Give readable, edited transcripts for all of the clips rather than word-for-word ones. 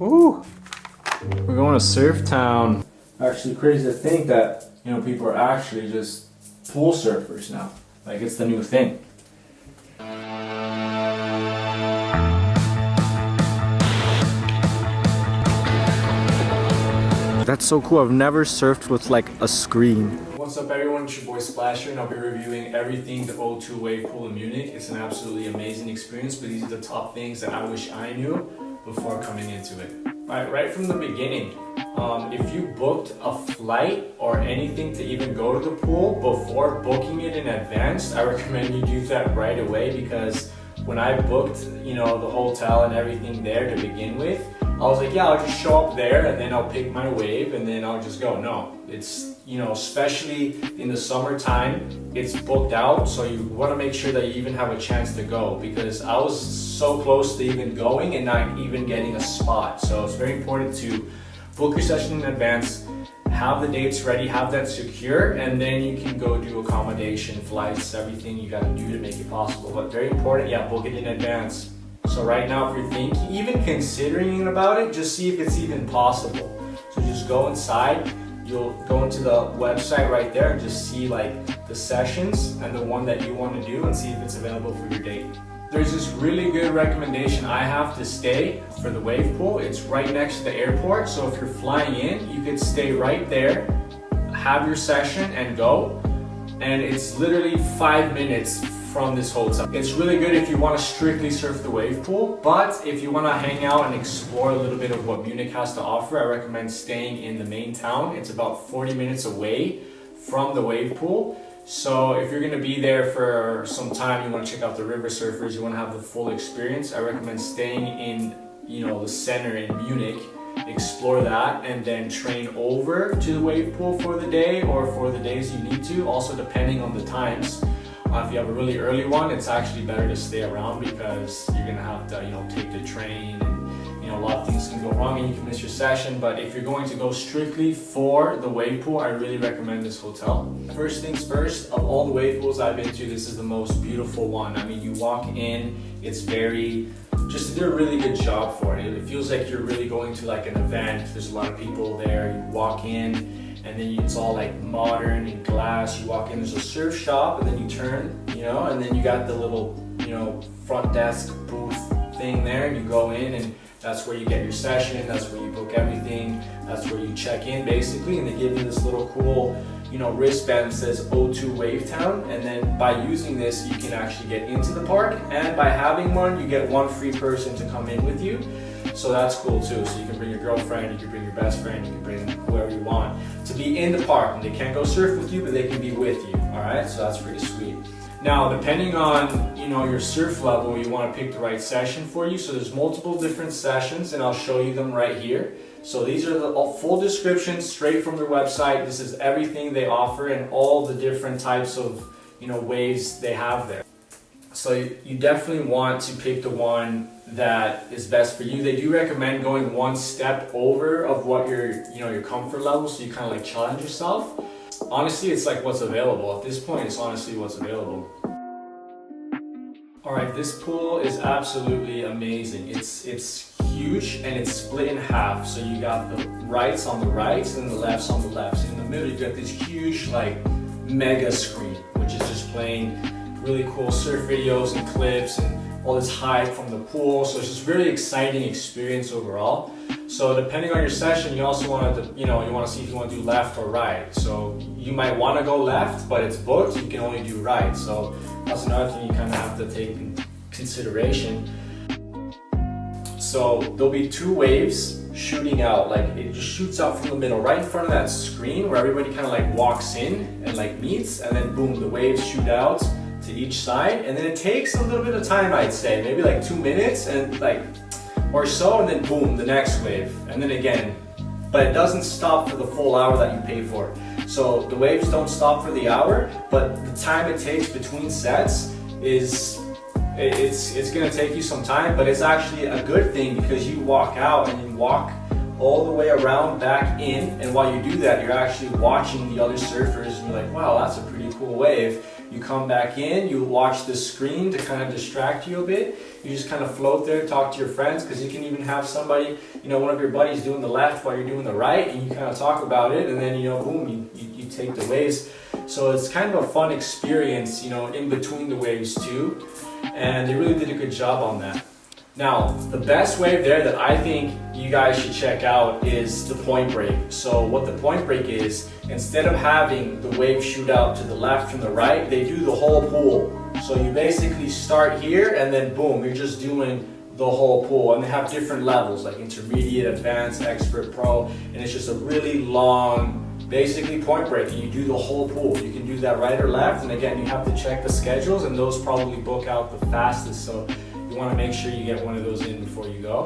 Ooh, we're going to Surf Town. Actually crazy to think that, you know, people are actually just pool surfers now. Like, it's the new thing. That's so cool. I've never surfed with like a screen. What's up everyone, it's your boy Splasher and I'll be reviewing everything the O2 Wave Pool in Munich. It's an absolutely amazing experience, but these are the top things that I wish I knew before coming into it. Right from the beginning, if you booked a flight or anything to even go to the pool before booking it in advance, I recommend you do that right away, because when I booked, you know, the hotel and everything there to begin with, I was like, yeah, I'll just show up there and then I'll pick my wave and then I'll just go. No, it's, you know, especially in the summertime, it's booked out. So you want to make sure that you even have a chance to go, because I was so close to even going and not even getting a spot. So it's very important to book your session in advance, have the dates ready, have that secure, and then you can go do accommodation, flights, everything you got to do to make it possible. But very important, yeah, book it in advance. So right now, if you're thinking, even considering about it, just see if it's even possible. So just go inside, you'll go into the website right there and just see like the sessions and the one that you want to do and see if it's available for your date. There's this really good recommendation I have to stay for the wave pool. It's right next to the airport. So if you're flying in, you could stay right there, have your session and go. And it's literally 5 minutes from this hotel. It's really good if you want to strictly surf the wave pool, but if you want to hang out and explore a little bit of what Munich has to offer, I recommend staying in the main town. It's about 40 minutes away from the wave pool. So if you're going to be there for some time, you want to check out the river surfers, you want to have the full experience, I recommend staying in, you know, the center in Munich, explore that, and then train over to the wave pool for the day or for the days you need to, also depending on the times. If you have a really early one, it's actually better to stay around, because you're gonna have to, you know, take the train, and you know, a lot of things can go wrong and you can miss your session. But if you're going to go strictly for the wave pool, I really recommend this hotel. First things first, of all the wave pools I've been to, this is the most beautiful one. I mean, you walk in, it's very, just to do a really good job for it. It feels like you're really going to like an event. There's a lot of people there. You walk in, and then it's all like modern and glass. You walk in, there's a surf shop, and then you turn, you know, and then you got the little, you know, front desk booth thing there, and you go in, and that's where you get your session, that's where you book everything, that's where you check in basically, and they give you this little cool, you know, wristband that says O2 Wavetown, and then by using this you can actually get into the park, and by having one you get one free person to come in with you. So that's cool too. So you can bring your girlfriend, you can bring your best friend, you can bring whoever you want to be in the park. And they can't go surf with you, but they can be with you. All right, so that's pretty sweet. Now, depending on, you know, your surf level, you want to pick the right session for you. So there's multiple different sessions, and I'll show you them right here. So these are the full descriptions straight from their website. This is everything they offer and all the different types of, you know, waves they have there. So you definitely want to pick the one that is best for you. They do recommend going one step over of what your, you know, your comfort level, so you kind of like challenge yourself. Honestly, it's like what's available. At this point, it's honestly what's available. All right, this pool is absolutely amazing. It's huge and it's split in half. So you got the rights on the rights and the lefts on the lefts. In the middle, you got this huge like mega screen, which is just playing really cool surf videos and clips and all this hype from the pool. So it's just really exciting experience overall. So depending on your session, you also want to, you know, you want to see if you want to do left or right. So you might want to go left, but it's booked, you can only do right. So that's another thing you kind of have to take in consideration. So there'll be two waves shooting out, like it just shoots out from the middle, right in front of that screen where everybody kind of like walks in and like meets, and then boom, the waves shoot out to each side, and then it takes a little bit of time, I'd say maybe like 2 minutes and like or so, and then boom, the next wave, and then again. But it doesn't stop for the full hour that you pay for. So the waves don't stop for the hour, but the time it takes between sets is it's gonna take you some time, but it's actually a good thing, because you walk out and you walk all the way around back in, and while you do that, you're actually watching the other surfers and you're like, wow, that's a pretty cool wave. You come back in, you watch the screen to kind of distract you a bit. You just kind of float there, talk to your friends, because you can even have somebody, one of your buddies doing the left while you're doing the right, and you kind of talk about it, and then, boom, you take the waves. So it's kind of a fun experience, in between the waves too. And they really did a good job on that. Now, the best wave there that I think you guys should check out is the point break. So what the point break is, instead of having the wave shoot out to the left and the right, they do the whole pool. So you basically start here and then boom, you're just doing the whole pool. And they have different levels like intermediate, advanced, expert, pro, and it's just a really long, basically point break, and you do the whole pool. You can do that right or left, and again, you have to check the schedules, and those probably book out the fastest. So you want to make sure you get one of those in before you go.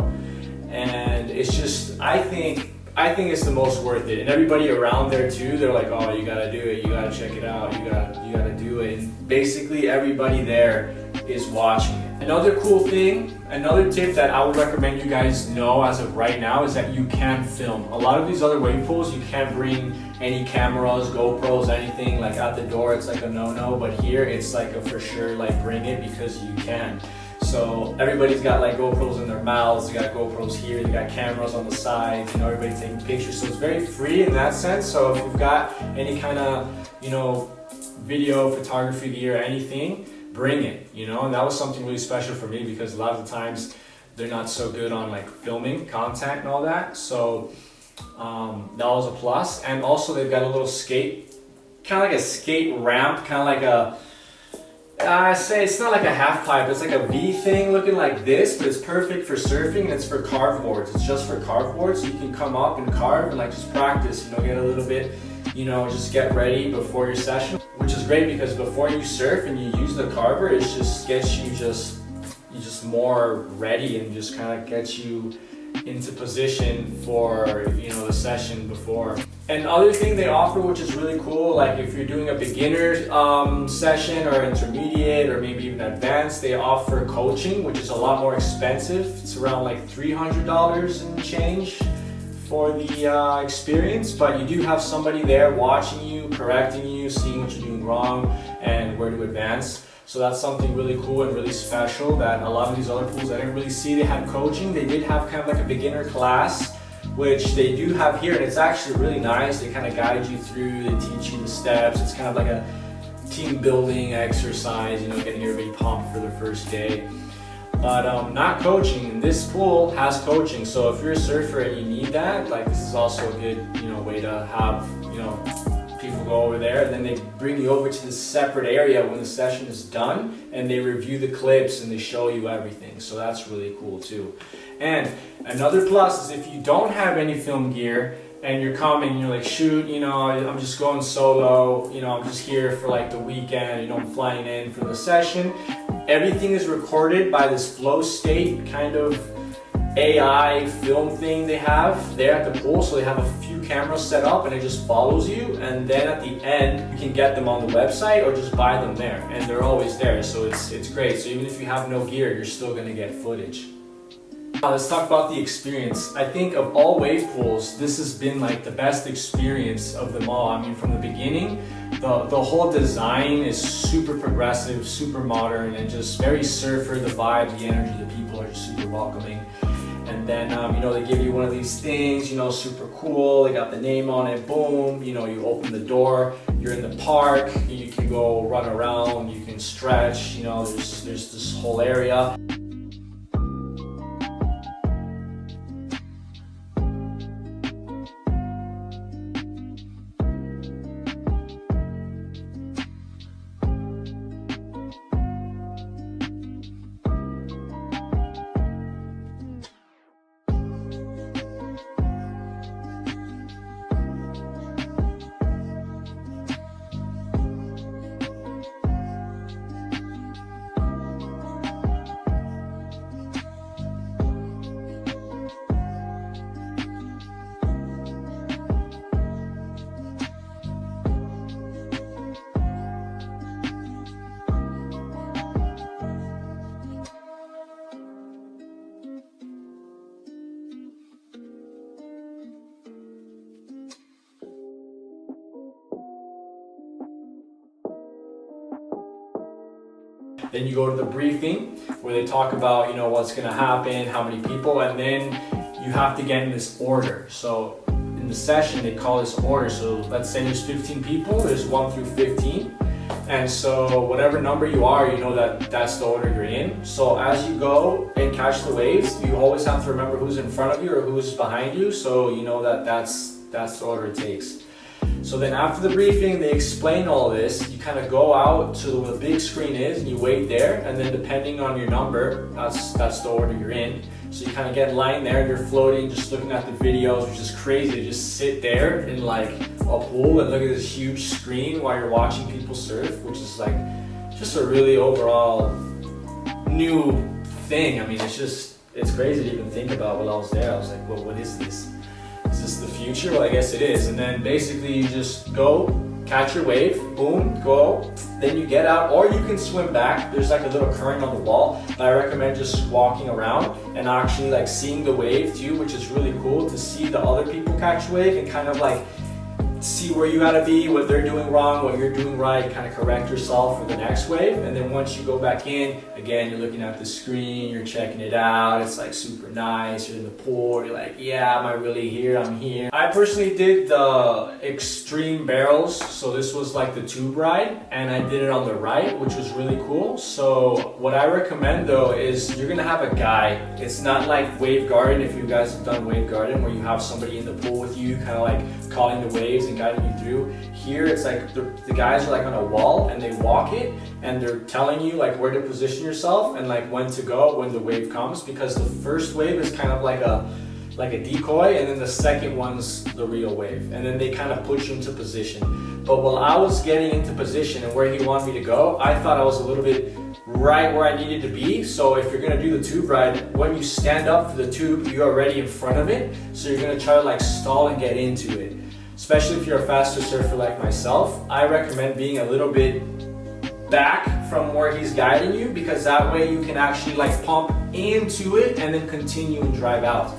And it's just, I think it's the most worth it. And everybody around there too, they're like, oh, you gotta do it, you gotta check it out, you gotta do it. And basically everybody there is watching it. Another cool thing, another tip that I would recommend you guys know as of right now is that you can film. A lot of these other wave pools, you can't bring any cameras, GoPros, anything like at the door. It's like a no-no, but here it's like a for sure, like bring it because you can. So everybody's got like GoPros in their mouths, they got GoPros here, they got cameras on the sides, everybody's taking pictures. So it's very free in that sense. So if you've got any kind of, video, photography gear, anything, bring it, and that was something really special for me because a lot of the times they're not so good on like filming content and all that. So that was a plus. And also they've got a little skate, kind of like a skate ramp, kind of like a, I say it's not like a half pipe, it's like a V thing looking like this, but it's perfect for surfing and it's for carve boards. It's just for carve boards, so you can come up and carve and like just practice, get a little bit, just get ready before your session, which is great because before you surf and you use the carver, it just gets you just more ready and just kind of gets you into position for the session before. And other thing they offer, which is really cool, like if you're doing a beginner session or intermediate or maybe even advanced, they offer coaching, which is a lot more expensive. It's around like $300 and change for the experience, but you do have somebody there watching you, correcting you, seeing what you're doing wrong and where to advance. So that's something really cool and really special that a lot of these other pools I didn't really see. They had coaching. They did have kind of like a beginner class, which they do have here, and it's actually really nice. They kind of guide you through, they teach you the steps. It's kind of like a team building exercise, getting everybody pumped for their first day. But not coaching, and this pool has coaching. So if you're a surfer and you need that, like this is also a good, way to have, people go over there, and then they bring you over to this separate area when the session is done, and they review the clips and they show you everything. So that's really cool too. And another plus is if you don't have any film gear and you're coming and you're like, shoot, I'm just going solo, I'm just here for like the weekend, I'm flying in for the session. Everything is recorded by this flow state kind of AI film thing they have there at the pool. So they have a few cameras set up and it just follows you, and then at the end you can get them on the website or just buy them there, and they're always there. So it's great. So even if you have no gear, you're still going to get footage. Now let's talk about the experience. I think of all wave pools, this has been like the best experience of them all. I mean, from the beginning, the whole design is super progressive, super modern, and just very surfer. The vibe, the energy, the people are just super welcoming. And then, they give you one of these things, super cool. They got the name on it, boom. You open the door, you're in the park, you can go run around, you can stretch, there's this whole area. Then you go to the briefing where they talk about, you know, what's gonna happen, how many people, and then you have to get in this order. So in the session, they call this order. So let's say there's 15 people, there's 1 through 15. And so whatever number you are, you know that that's the order you're in. So as you go and catch the waves, you always have to remember who's in front of you or who's behind you. So you know that that's the order it takes. So then after the briefing, they explain all this. You kind of go out to where the big screen is and you wait there. And then depending on your number, that's the order you're in. So you kind of get in line there and you're floating, just looking at the videos, which is crazy to just sit there in like a pool and look at this huge screen while you're watching people surf, which is like just a really overall new thing. I mean, it's crazy to even think about. While I was there, I was like, well, what is this? Is this the future? Well, I guess it is. And then basically you just go, catch your wave, boom, go. Then you get out, or you can swim back. There's like a little current on the wall, but I recommend just walking around and actually like seeing the wave too, which is really cool to see the other people catch wave and kind of like see where you gotta be, what they're doing wrong, what you're doing right, kind of correct yourself for the next wave. And then once you go back in, again, you're looking at the screen, you're checking it out. It's like super nice. You're in the pool. You're like, yeah, am I really here? I'm here. I personally did the extreme barrels. So this was like the tube ride, and I did it on the right, which was really cool. So what I recommend though is you're gonna have a guide. It's not like Wave Garden, if you guys have done Wave Garden, where you have somebody in the pool with you, kind of like calling the waves and guiding you through. Here it's like the guys are like on a wall and they walk it and they're telling you like where to position yourself and like when to go when the wave comes, because the first wave is kind of like a decoy, and then the second one's the real wave, and then they kind of push you into position. But while I was getting into position and where he wanted me to go, I thought I was a little bit right where I needed to be. So if you're gonna do the tube ride, when you stand up for the tube, you're already in front of it. So you're gonna try to like stall and get into it. Especially if you're a faster surfer like myself, I recommend being a little bit back from where he's guiding you, because that way you can actually like pump into it and then continue and drive out.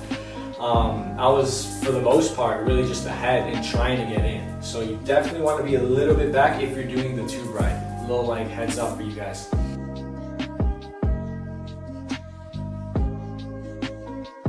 I was, for the most part, really just ahead and trying to get in. So you definitely want to be a little bit back if you're doing the tube ride. A little like heads up for you guys.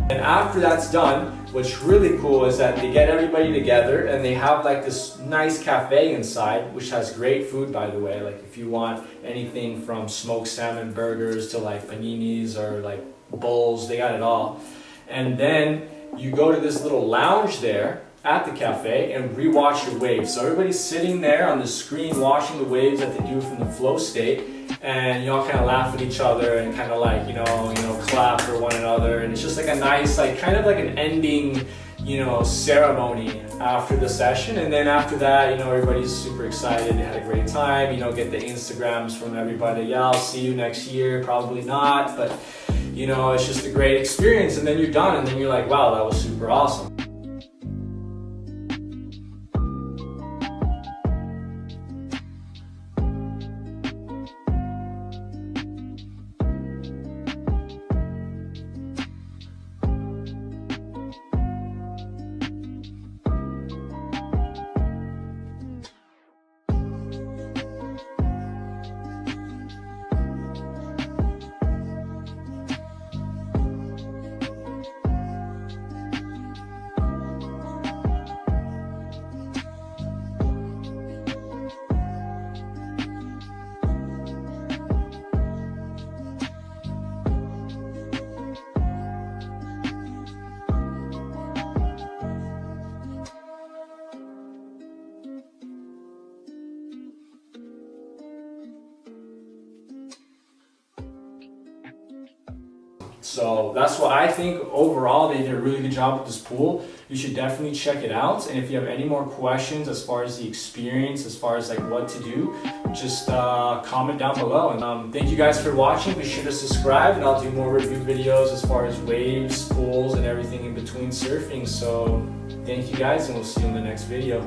And after that's done, what's really cool is that they get everybody together and they have like this nice cafe inside, which has great food, by the way. Like if you want anything from smoked salmon burgers to like paninis or like bowls, they got it all. And then you go to this little lounge there at the cafe and rewatch your waves. So everybody's sitting there on the screen watching the waves that they do from the flow state, and you all kind of laugh at each other and kind of like, you know, clap for one another. And it's just like a nice, like kind of like an ending, you know, ceremony after the session. And then after that, you know, everybody's super excited. They had a great time, you know, get the Instagrams from everybody. Yeah, I'll see you next year. Probably not, but you know, it's just a great experience. And then you're done and then you're like, wow, that was super awesome. So that's what I think. Overall, they did a really good job with this pool. You should definitely check it out. And if you have any more questions as far as the experience, as far as like what to do, just comment down below. And thank you guys for watching. Be sure to subscribe, and I'll do more review videos as far as waves, pools, and everything in between surfing. So thank you guys, and we'll see you in the next video.